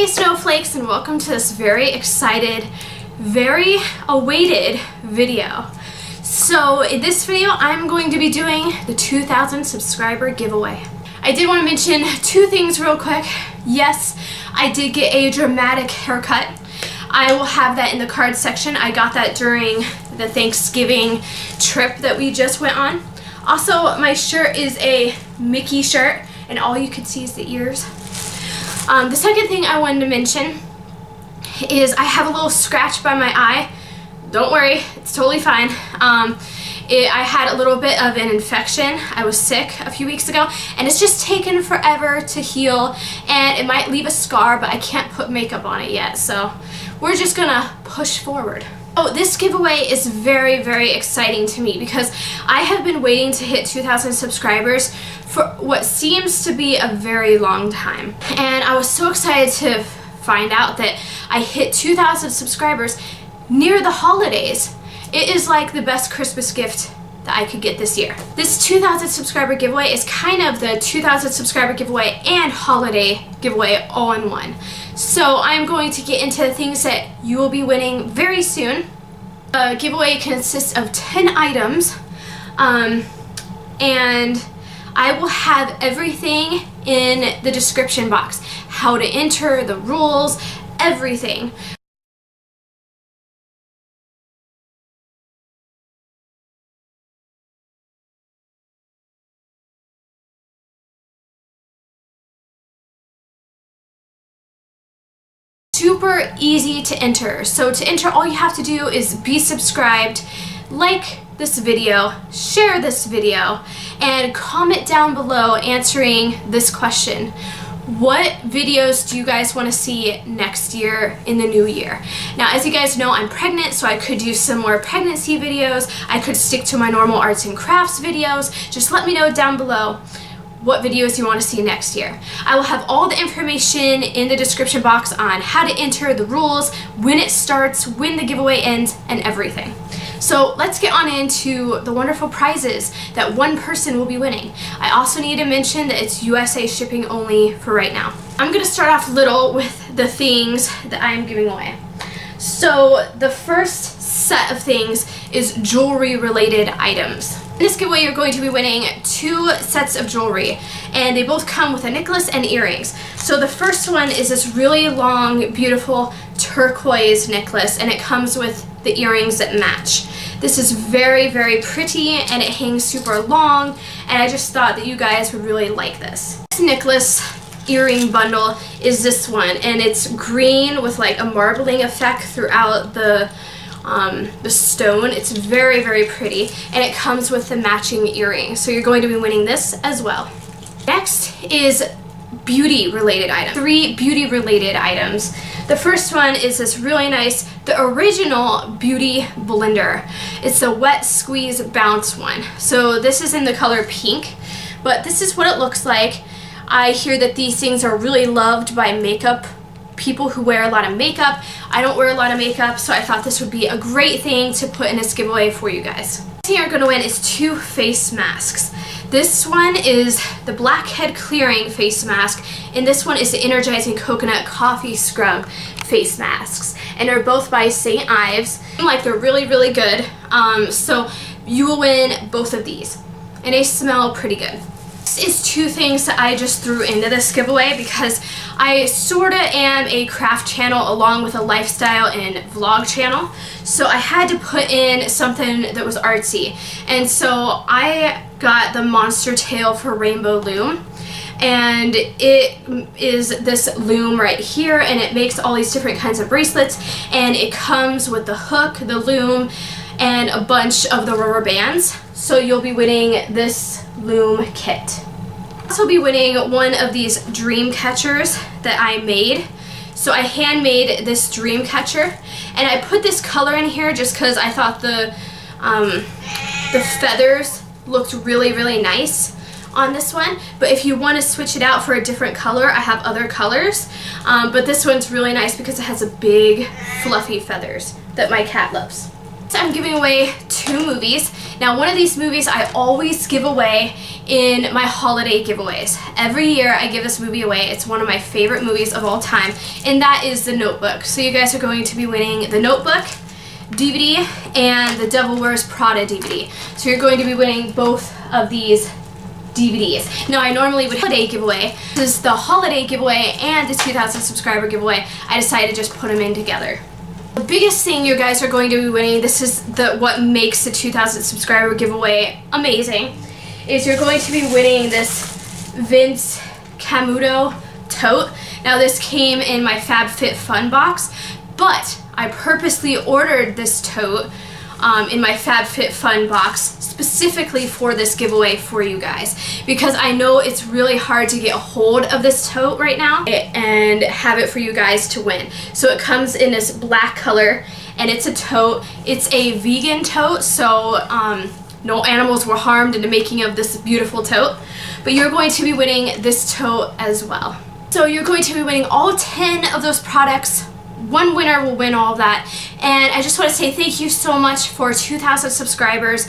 Hey snowflakes, and welcome to this very excited, very awaited video. So in this video I'm going to be doing the 2,000 subscriber giveaway. I did want to mention two things real quick. Yes, I did get a dramatic haircut. I will have that in the card section. I got that during the Thanksgiving trip that we just went on. Also, my shirt is a Mickey shirt and all you can see is the ears. The second thing I wanted to mention is I have a little scratch by my eye. Don't worry, it's totally fine. I had a little bit of an infection. I was sick a few weeks ago and it's just taken forever to heal and it might leave a scar, but I can't put makeup on it yet, so we're just gonna push forward. Oh, this giveaway is very, very exciting to me because I have been waiting to hit 2,000 subscribers for what seems to be a very long time. And I was so excited to find out that I hit 2,000 subscribers near the holidays. It is like the best Christmas gift that I could get this year. This 2,000 subscriber giveaway is kind of the 2,000 subscriber giveaway and holiday giveaway all in one. So I'm going to get into the things that you will be winning very soon. The giveaway consists of 10 items and I will have everything in the description box. How to enter, the rules, everything. Super easy to enter. So to enter, all you have to do is be subscribed, like this video, share this video, and comment down below answering this question. What videos do you guys want to see next year in the new year? Now, as you guys know, I'm pregnant, so I could do some more pregnancy videos. I could stick to my normal arts and crafts videos. Just let me know down below what videos you want to see next year. I will have all the information in the description box on how to enter, the rules, when it starts, when the giveaway ends, and everything. So let's get on into the wonderful prizes that one person will be winning. I also need to mention that it's USA shipping only for right now. I'm going to start off little with the things that I'm giving away. So the first set of things is jewelry related items. In this giveaway you're going to be winning 2 sets of jewelry and they both come with a necklace and earrings. So the first one is this really long, beautiful turquoise necklace and it comes with the earrings that match. This is very, very pretty and it hangs super long and I just thought that you guys would really like this. This necklace earring bundle is this one and it's green with like a marbling effect throughout the stone. It's very, very pretty and it comes with the matching earrings. So you're going to be winning this as well. Next is beauty related items. 3 beauty related items. The first one is this really nice, the original beauty blender. It's the wet squeeze bounce one. So this is in the color pink, but this is what it looks like. I hear that these things are really loved by people who wear a lot of makeup. I don't wear a lot of makeup, so I thought this would be a great thing to put in this giveaway for you guys. The thing you're going to win is 2 face masks. This one is the Blackhead Clearing face mask, and this one is the Energizing Coconut Coffee Scrub face masks. And they're both by St. Ives. Like, they're really, really good. So you will win both of these. And they smell pretty good. This is 2 things that I just threw into this giveaway because I sorta am a craft channel along with a lifestyle and vlog channel. So I had to put in something that was artsy. And so I got the Monster Tail for Rainbow Loom. And it is this loom right here and it makes all these different kinds of bracelets and it comes with the hook, the loom, and a bunch of the rubber bands. So you'll be winning this loom kit. I'll also be winning one of these Dreamcatchers that I made. So I handmade this Dreamcatcher and I put this color in here just because I thought the feathers looked really, really nice on this one. But if you want to switch it out for a different color, I have other colors. But this one's really nice because it has a big fluffy feathers that my cat loves. So I'm giving away 2 movies. Now one of these movies I always give away in my holiday giveaways. Every year I give this movie away. It's one of my favorite movies of all time, and that is The Notebook. So you guys are going to be winning The Notebook DVD and The Devil Wears Prada DVD. So you're going to be winning both of these DVDs. Now I normally would holiday giveaway. This is the holiday giveaway and the 2,000 subscriber giveaway. I decided to just put them in together. The biggest thing you guys are going to be winning, this is what makes the 2,000 subscriber giveaway amazing, is you're going to be winning this Vince Camuto tote. Now this came in my FabFitFun box, but I purposely ordered this tote in my FabFitFun box specifically for this giveaway for you guys, because I know it's really hard to get a hold of this tote right now and have it for you guys to win. So it comes in this black color, and it's a tote. It's a vegan tote, so no animals were harmed in the making of this beautiful tote, but you're going to be winning this tote as well. So you're going to be winning all 10 of those products. One winner will win all of that, and I just want to say thank you so much for 2,000 subscribers.